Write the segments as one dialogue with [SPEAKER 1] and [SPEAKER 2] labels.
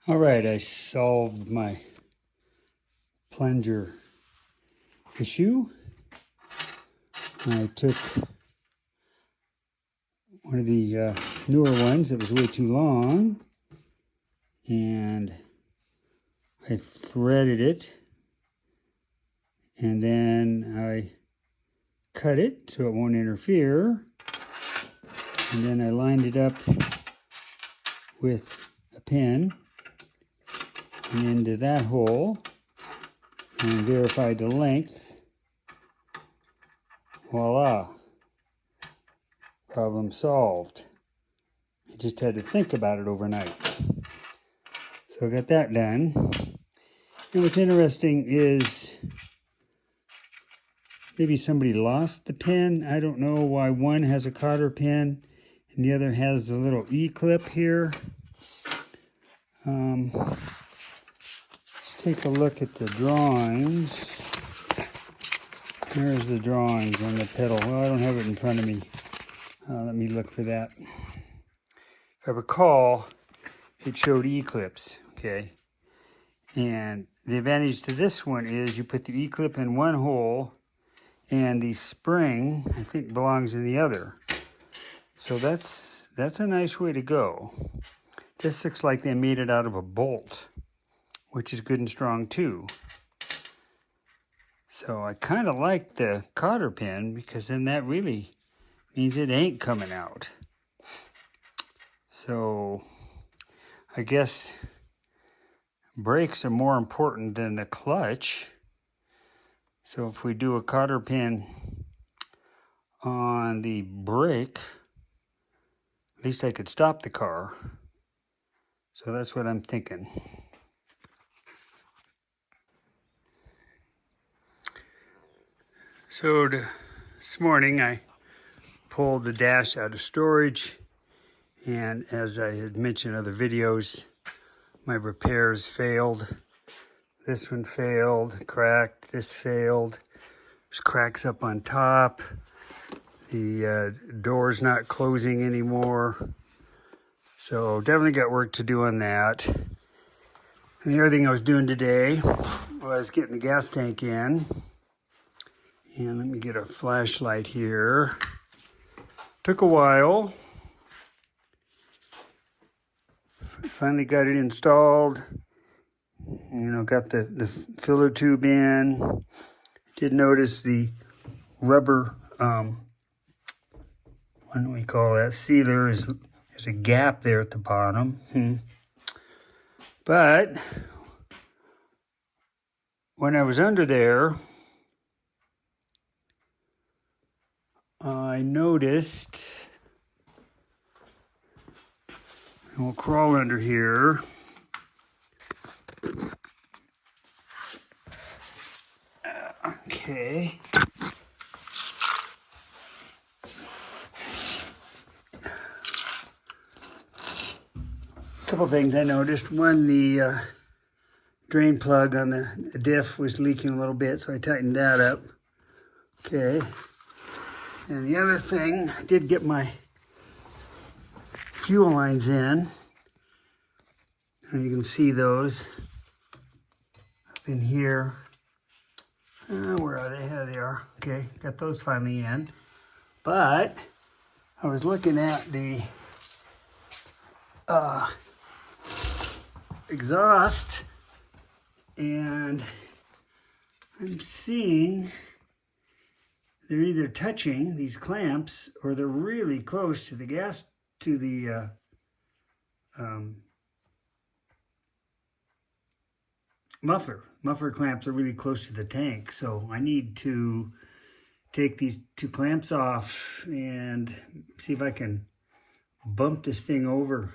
[SPEAKER 1] All right, I solved my plunger issue. I took one of the newer ones that was way too long and I threaded it, and then I cut it so it won't interfere, and then I lined it up with a pin and into that hole and verified the length. Voila, problem solved. I just had to think about it overnight. So I got that done. And what's interesting is maybe somebody lost the pin. I don't know why one has a cotter pin and the other has the little E-clip here. Let's take a look at the drawings. Here's the drawings on the pedal. Well, I don't have it in front of me. Let me look for that. If I recall, it showed E-clips, okay? And the advantage to this one is you put the E-clip in one hole and the spring, I think, belongs in the other. So that's a nice way to go. This looks like they made it out of a bolt, which is good and strong too. So I kind of like the cotter pin because then that really means it ain't coming out. So I guess brakes are more important than the clutch. So if we do a cotter pin on the brake, at least I could stop the car. So that's what I'm thinking. So this morning I pulled the dash out of storage, and as I had mentioned in other videos, my repairs failed. This one failed, cracked, this failed. There's cracks up on top. The door's not closing anymore. So definitely got work to do on that. And the other thing I was doing today was getting the gas tank in. And let me get a flashlight here. Took a while. Finally got it installed. You know, got the filler tube in. Did notice the rubber, what do we call that? Sealer there's a gap there at the bottom. But when I was under there, I noticed, and we'll crawl under here. Okay. Couple things I noticed. One, the drain plug on the diff was leaking a little bit, so I tightened that up. Okay. And the other thing, I did get my fuel lines in. And you can see those up in here. Where are they? There they are. Okay, got those finally in. But I was looking at the exhaust, and I'm seeing they're either touching these clamps or they're really close to the gas, to the muffler. Muffler clamps are really close to the tank. So I need to take these two clamps off and see if I can bump this thing over.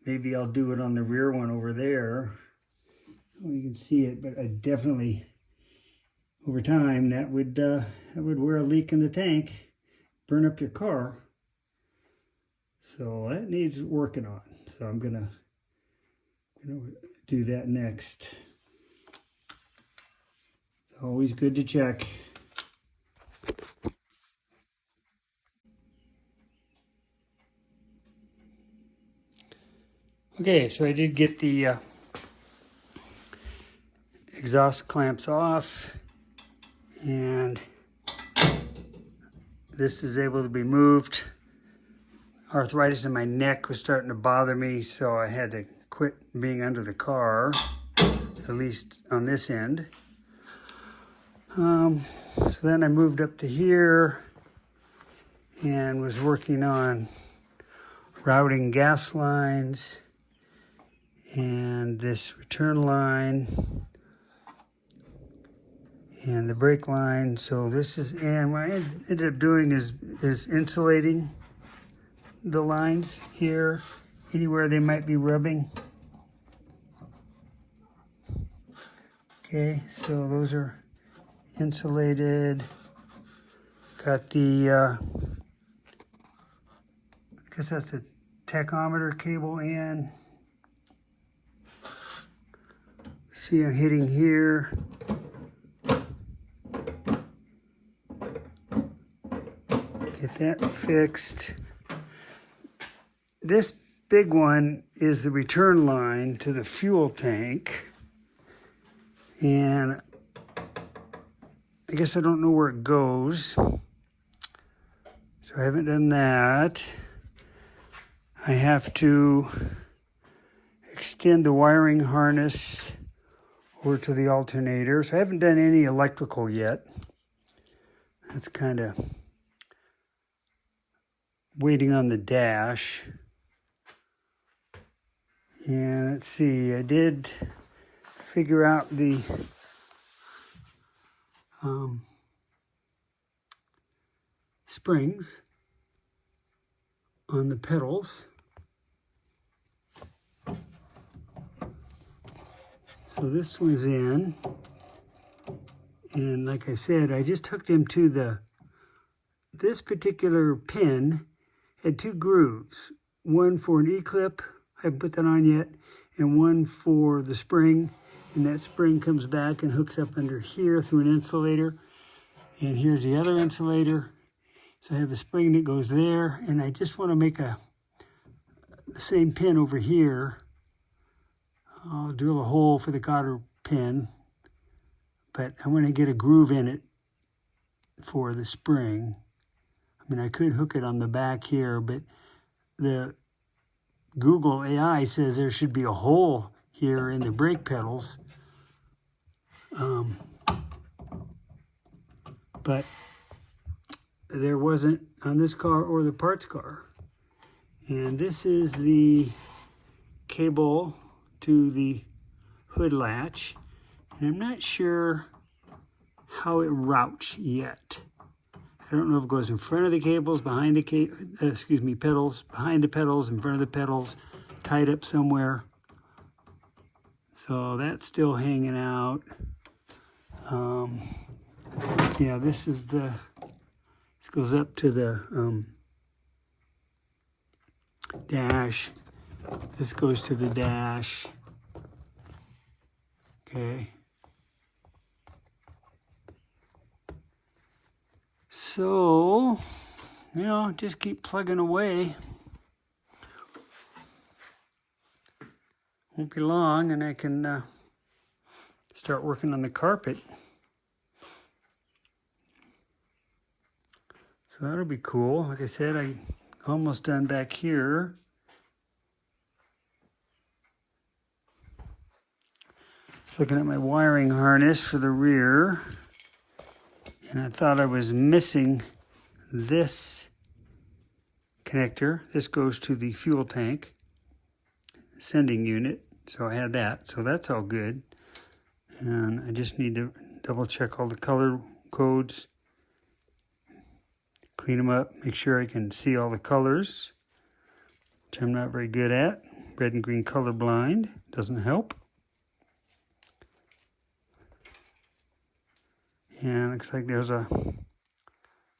[SPEAKER 1] Maybe I'll do it on the rear one over there. You can see it, but I definitely, over time, that would wear a leak in the tank, burn up your car. So that needs working on. So I'm gonna do that next. It's always good to check. Okay, so I did get the exhaust clamps off, and this is able to be moved. Arthritis in my neck was starting to bother me, so I had to quit being under the car, at least on this end. So then I moved up to here and was working on routing gas lines and this return line and the brake line. So this is, and what I ended up doing is insulating the lines here, anywhere they might be rubbing. Okay, so those are insulated. Got the, I guess that's a tachometer cable in. See, I'm hitting here. Get that fixed. This big one is the return line to the fuel tank. And I guess I don't know where it goes. So I haven't done that. I have to extend the wiring harness over to the alternator. So I haven't done any electrical yet. That's kind of waiting on the dash. And let's see, I did figure out the springs on the pedals. So this one's in, and like I said, I just hooked him to this particular pin had two grooves, one for an E-clip, I haven't put that on yet, and one for the spring, and that spring comes back and hooks up under here through an insulator. And here's the other insulator. So I have a spring that goes there, and I just want to make the same pin over here. I'll drill a hole for the cotter pin, but I want to get a groove in it for the spring. I mean, I could hook it on the back here, but the Google AI says there should be a hole here in the brake pedals. But there wasn't on this car or the parts car. And this is the cable to the hood latch. And I'm not sure how it routes yet. I don't know if it goes in front of the cables, behind the pedals, behind the pedals, in front of the pedals, tied up somewhere. So that's still hanging out. Yeah, this goes up to the dash. This goes to the dash. Okay. So, just keep plugging away. Won't be long, and I can start working on the carpet. So that'll be cool. Like I said, I'm almost done back here. Just looking at my wiring harness for the rear. And I thought I was missing this connector. This goes to the fuel tank sending unit. So I had that. So that's all good. And I just need to double check all the color codes. Clean them up. Make sure I can see all the colors, which I'm not very good at. Red and green color blind. Doesn't help. And looks like there's a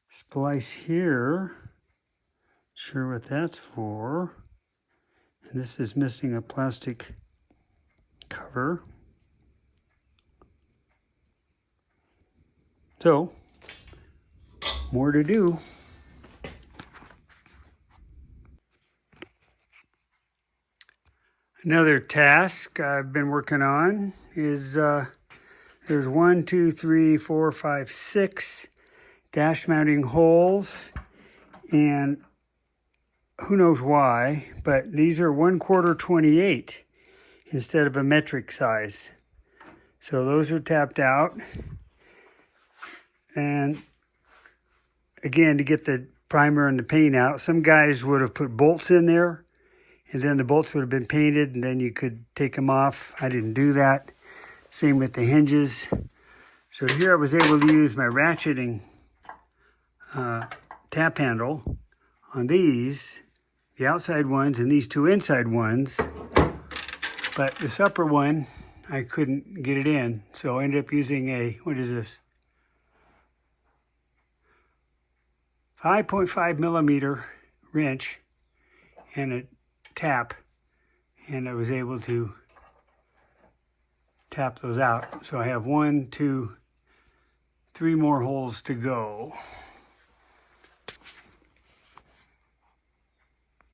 [SPEAKER 1] splice here. Sure what that's for. And this is missing a plastic cover. So, more to do. Another task I've been working on is there's 1, 2, 3, 4, 5, 6 dash mounting holes, and who knows why, but these are 1/4 28 instead of a metric size. So those are tapped out. And again, to get the primer and the paint out, some guys would have put bolts in there, and then the bolts would have been painted, and then you could take them off. I didn't do that. Same with the hinges. So here I was able to use my ratcheting tap handle on these, the outside ones, and these two inside ones. But this upper one, I couldn't get it in. So I ended up using a, what is this? 5.5 millimeter wrench and a tap, and I was able to tap those out. So I have 1, 2, 3 more holes to go.